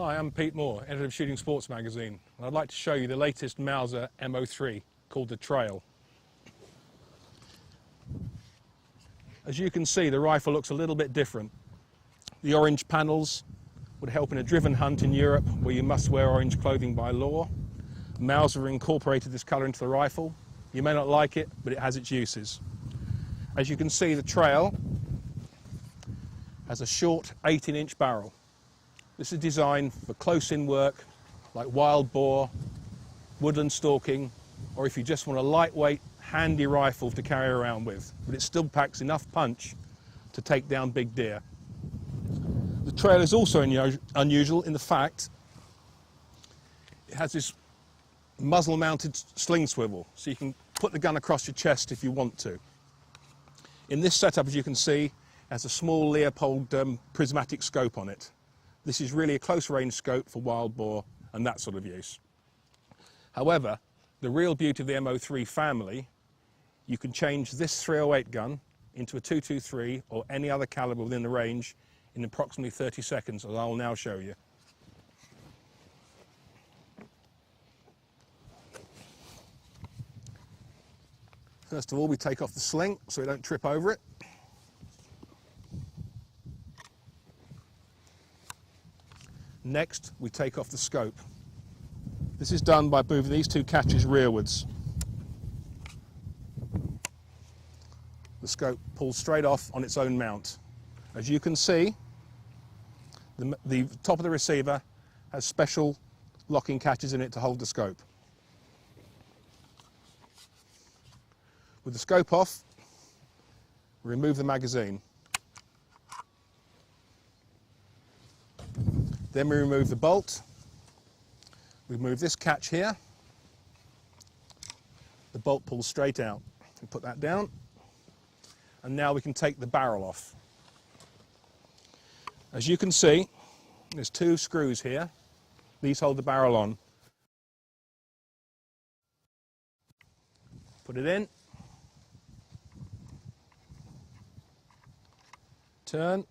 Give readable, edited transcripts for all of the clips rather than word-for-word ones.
Hi, I'm Pete Moore, editor of Shooting Sports magazine, and I'd like to show you the latest Mauser M03 called the Trail. As you can see, the rifle looks a little bit different. The orange panels would help in a driven hunt in Europe where you must wear orange clothing by law. Mauser incorporated this colour into the rifle. You may not like it, but it has its uses. As you can see, the Trail has a short 18-inch barrel. This is designed for close-in work like wild boar, woodland stalking, or if you just want a lightweight, handy rifle to carry around with, but it still packs enough punch to take down big deer. The Trail is also unusual in the fact it has this muzzle-mounted sling swivel, so you can put the gun across your chest if you want to. In this setup, as you can see, it has a small Leopold prismatic scope on it. This is really a close-range scope for wild boar and that sort of use. However, the real beauty of the M03 family, you can change this .308 gun into a .223 or any other caliber within the range in approximately 30 seconds, as I will now show you. First of all, we take off the sling so we don't trip over it. Next, we take off the scope. This is done by moving these two catches rearwards. The scope pulls straight off on its own mount. As you can see, the top of the receiver has special locking catches in it to hold the scope. With the scope off, we remove the magazine. Then we remove the bolt. We remove this catch here. The bolt pulls straight out. We put that down. And now we can take the barrel off. As you can see, there's two screws here. These hold the barrel on. Put it in. Turn.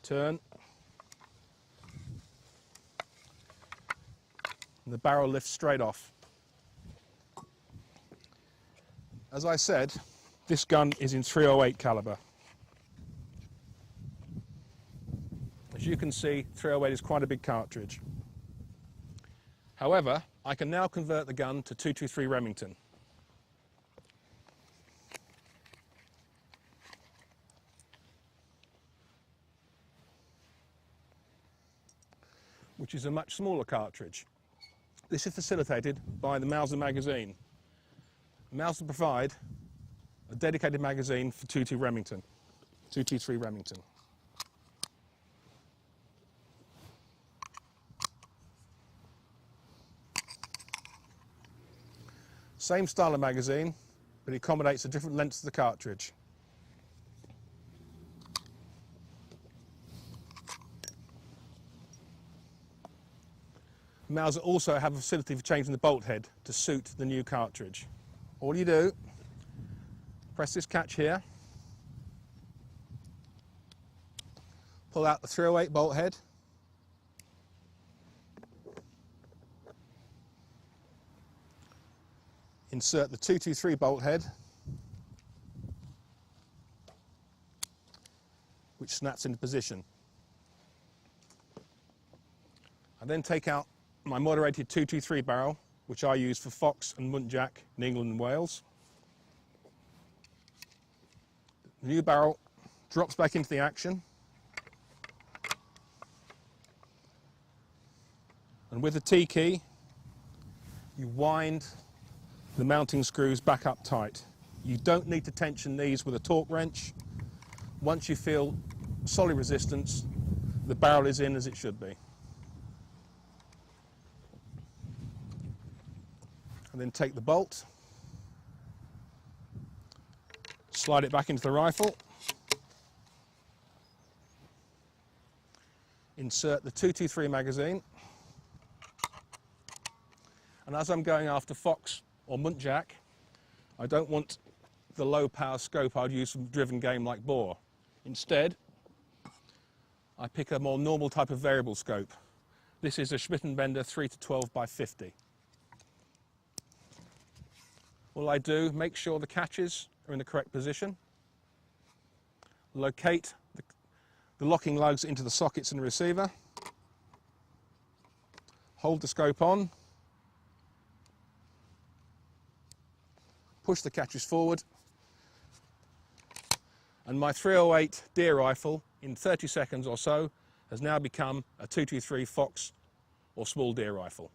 Turn. And the barrel lifts straight off. As I said, this gun is in .308 caliber. As you can see, .308 is quite a big cartridge. However, I can now convert the gun to .223 Remington. Which is a much smaller cartridge. This is facilitated by the Mauser magazine. Mauser provide a dedicated magazine for .223 Remington. Same style of magazine, but it accommodates the different lengths of the cartridge. Mauser also have a facility for changing the bolt head to suit the new cartridge. All you do, press this catch here, pull out the .308 bolt head, insert the .223 bolt head, which snaps into position. I then take out my moderated .223 barrel, which I use for fox and muntjac in England and Wales. The new barrel drops back into the action, and with the T key you wind the mounting screws back up tight. You don't need to tension these with a torque wrench. Once you feel solid resistance, the barrel is in as it should be. And then take the bolt, slide it back into the rifle, insert the .223 magazine, and as I'm going after fox or muntjac, I don't want the low power scope I'd use for a driven game like boar. Instead, I pick a more normal type of variable scope. This is a Schmidt & Bender 3 to 12 by 50. All I do, make sure the catches are in the correct position, locate the locking lugs into the sockets in the receiver, hold the scope on, push the catches forward, and my 308 deer rifle in 30 seconds or so has now become a 223 Fox or small deer rifle.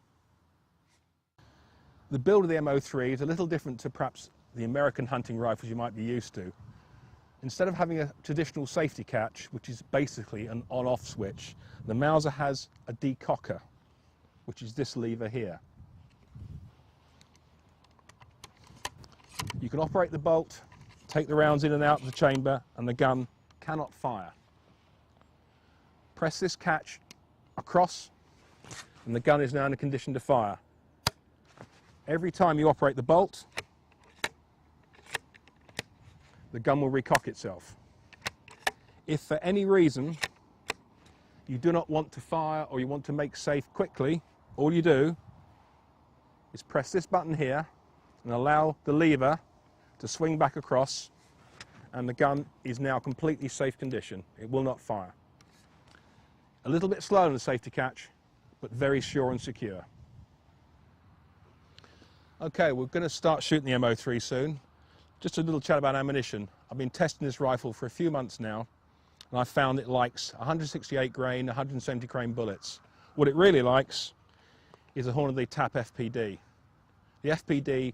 The build of the M03 is a little different to perhaps the American hunting rifles you might be used to. Instead of having a traditional safety catch, which is basically an on-off switch, the Mauser has a decocker, which is this lever here. You can operate the bolt, take the rounds in and out of the chamber, and the gun cannot fire. Press this catch across, and the gun is now in a condition to fire. Every time you operate the bolt, the gun will recock itself. If for any reason you do not want to fire or you want to make safe quickly, all you do is press this button here and allow the lever to swing back across, and the gun is now completely safe condition. It will not fire. A little bit slow in the safety catch, but very sure and secure. Okay, we're going to start shooting the M03 soon. Just a little chat about ammunition. I've been testing this rifle for a few months now, and I found it likes 168 grain, 170 grain bullets. What it really likes is a Hornady TAP FPD. The FPD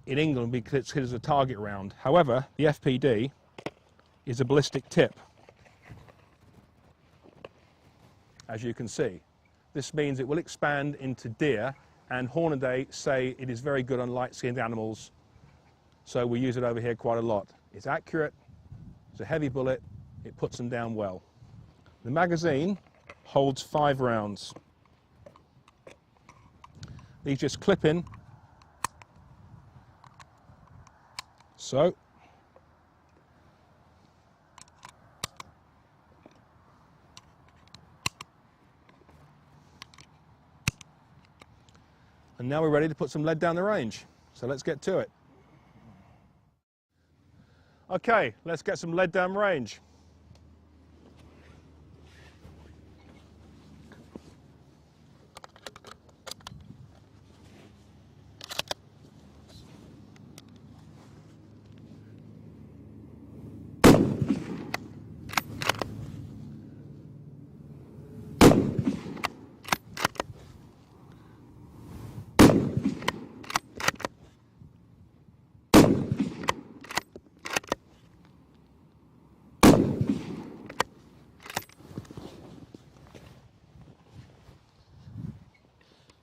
in England would be considered as a target round. However, the FPD is a ballistic tip, as you can see. This means it will expand into deer, and Hornady say it is very good on light-skinned animals, so we use it over here quite a lot. It's accurate, it's a heavy bullet, it puts them down well. The magazine holds 5 rounds. These just clip in, so. And now we're ready to put some lead down the range. So let's get to it. Okay, let's get some lead down range.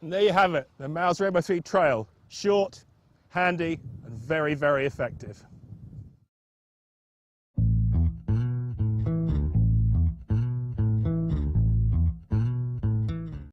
And there you have it, the Mauser M03 Trail. Short, handy, and very, very effective.